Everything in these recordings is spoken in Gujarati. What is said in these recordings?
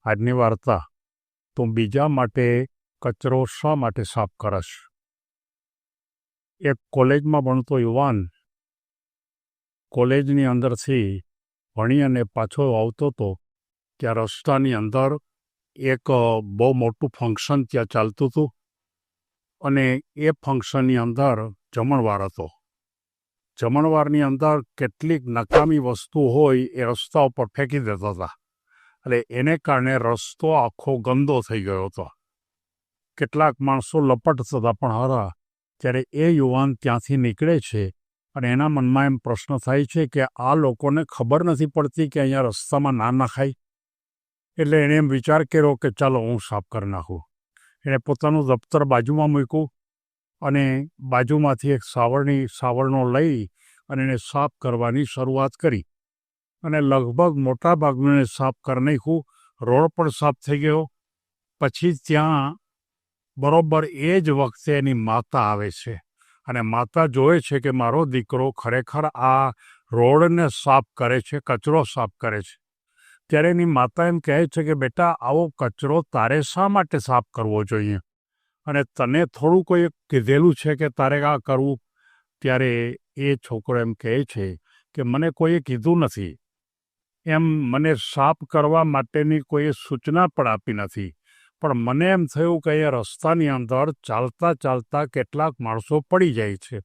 આજની વાર્તા, તું બીજા માટે કચરો શા માટે સાફ કરશ? એક કોલેજમાં ભણતો યુવાન કોલેજની અંદરથી ભણી અને પાછો આવતો હતો ત્યાં રસ્તાની અંદર એક બહુ મોટું ફંક્શન ત્યાં ચાલતું હતું અને એ ફંક્શનની અંદર જમણવાર હતો. જમણવારની અંદર કેટલીક નકામી વસ્તુ હોય એ રસ્તા ઉપર ફેંકી દેતા હતા એટલે એને કારણે રસ્તો આખો ગંદો થઈ ગયો હતો. કેટલાક માણસો લપટતા હતા પણ હરા ત્યારે એ યુવાન ત્યાંથી નીકળે છે અને એના મનમાં એમ પ્રશ્ન થાય છે કે આ લોકોને ખબર નથી પડતી કે અહીંયા રસ્તામાં ના નખાય. એટલે એણે એમ વિચાર કર્યો કે ચાલો હું સાફ કરી નાખું. એણે પોતાનું દફતર બાજુમાં મૂક્યું અને બાજુમાંથી એક સાવરણો લઈ અને એને સાફ કરવાની શરૂઆત કરી અને લગભગ મોટા ભાગનું એને સાફ કરી નાખ્યું. રોડ પણ સાફ થઈ ગયો. પછી ત્યાં બરોબર એ જ વખતે એની માતા આવે છે અને માતા જોવે છે કે મારો દીકરો ખરેખર આ રોડને સાફ કરે છે, કચરો સાફ કરે છે. ત્યારે એની માતા એમ કહે છે કે બેટા, આવો કચરો તારે શા માટે સાફ કરવો જોઈએ અને તને થોડું કોઈ કીધેલું છે કે તારે આ કરવું? ત્યારે એ છોકરો એમ કહે છે કે મને કોઈએ કીધું નથી, એમ મને સાફ કરવા માટેની કોઈએ સૂચના પણ આપી નથી, પણ મને એમ થયું કે એ રસ્તાની અંદર ચાલતા ચાલતા કેટલાક માણસો પડી જાય છે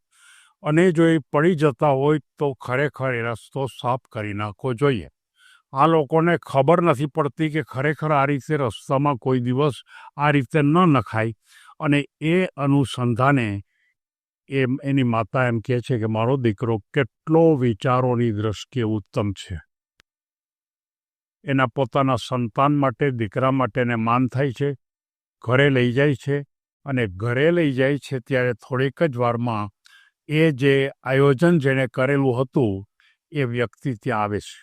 અને જો એ પડી જતા હોય તો ખરેખર એ રસ્તો સાફ કરી નાખવો જોઈએ. આ લોકોને ખબર નથી પડતી કે ખરેખર આ રીતે રસ્તામાં કોઈ દિવસ આ રીતે ન નખાય અને એ અનુસંધાને એની માતા એમ કહે છે કે મારો દીકરો કેટલો વિચારોની દ્રષ્ટિએ ઉત્તમ છે. એના પોતાના સંતાન માટે, દીકરા માટે એને માન થાય છે. ઘરે લઈ જાય છે અને ઘરે લઈ જાય છે ત્યારે થોડીક જ વારમાં એ જે આયોજન જેણે કરેલું હતું એ વ્યક્તિ ત્યાં આવે છે.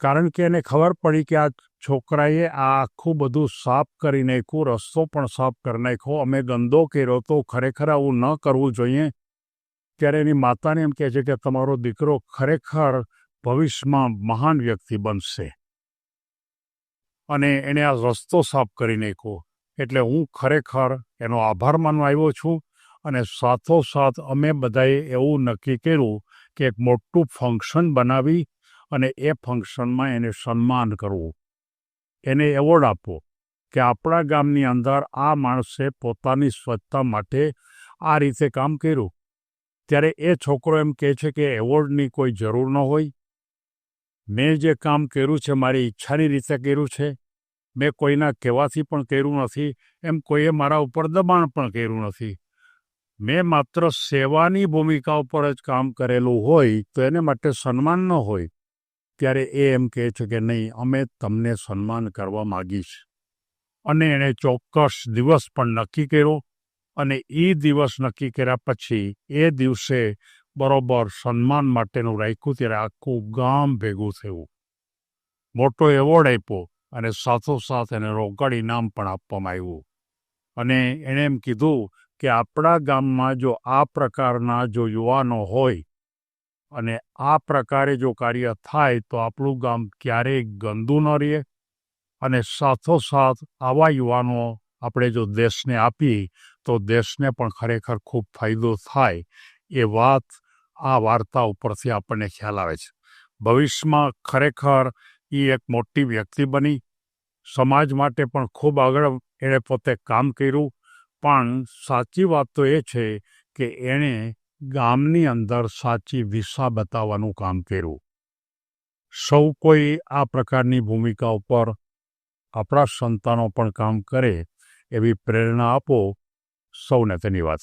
કારણ કે એને ખબર પડી કે આ છોકરાએ આ આખું બધું સાફ કરી નાખ્યું, રસ્તો પણ સાફ કરી નાખ્યો, અમે ગંદો કર્યો તો ખરેખર આવું ન કરવું જોઈએ. ત્યારે એની માતાને એમ કહે છે કે તમારો દીકરો ખરેખર ભવિષ્યમાં મહાન વ્યક્તિ બનશે અને એણે આ રસ્તો સાફ કરી નાખ્યો એટલે હું ખરેખર એનો આભાર માનવા આવ્યો છું. અને સાથોસાથ અમે બધાએ એવું નક્કી કર્યું કે એક મોટું ફંક્શન બનાવી અને એ ફંક્શનમાં એને સન્માન કરવું, એને એવોર્ડ આપવો કે આપણા ગામની અંદર આ માણસે પોતાની સ્વચ્છતા માટે આ રીતે કામ કર્યું. ત્યારે એ છોકરો એમ કહે છે કે એવોર્ડની કોઈ જરૂર ન હોય. મેં જે કામ કર્યું છે મારી ઈચ્છાની રીતે કર્યું છે, મેં કોઈના કહેવાથી પણ કર્યું નથી, એમ કોઈએ મારા ઉપર દબાણ પણ કર્યું નથી. મેં માત્ર સેવાની ભૂમિકા ઉપર જ કામ કરેલું હોય તો એને માટે સન્માન ન હોય. ત્યારે એ એમ કહે છે કે નહીં, અમે તમને સન્માન કરવા માગીશ. અને એણે ચોક્કસ દિવસ પણ નક્કી કર્યો અને એ દિવસ નક્કી કર્યા પછી એ દિવસે બરોબર સન્માન માટેનું રાખ્યું. ત્યારે આખું ગામ ભેગું થયું, મોટો એવોર્ડ આપ્યો અને સાથોસાથ એને રોકડ ઇનામ પણ આપવામાં આવ્યું. અને એણે એમ કીધું કે આપણા ગામમાં જો આ પ્રકારના જો યુવાનો હોય અને આ પ્રકારે જો કાર્ય થાય તો આપણું ગામ ક્યારેય ગંદુ ન રહે અને સાથોસાથ આવા યુવાનો આપણે જો દેશને આપીએ તો દેશને પણ ખરેખર ખૂબ ફાયદો થાય. એ વાત આ વાર્તા ઉપરથી આપણને ખ્યાલ આવે છે. ભવિષ્યમાં ખરેખર એ એક મોટી વ્યક્તિ બની, સમાજ માટે પણ ખૂબ આગળ એણે પોતે કામ કર્યું. પણ સાચી વાત તો એ છે કે એણે ગામની અંદર સાચી દિશા બતાવવાનું કામ કર્યું. સૌ કોઈ આ પ્રકારની ભૂમિકા ઉપર આપણા સંતાનો પણ કામ કરે એવી પ્રેરણા આપો. સૌને ધન્યવાદ.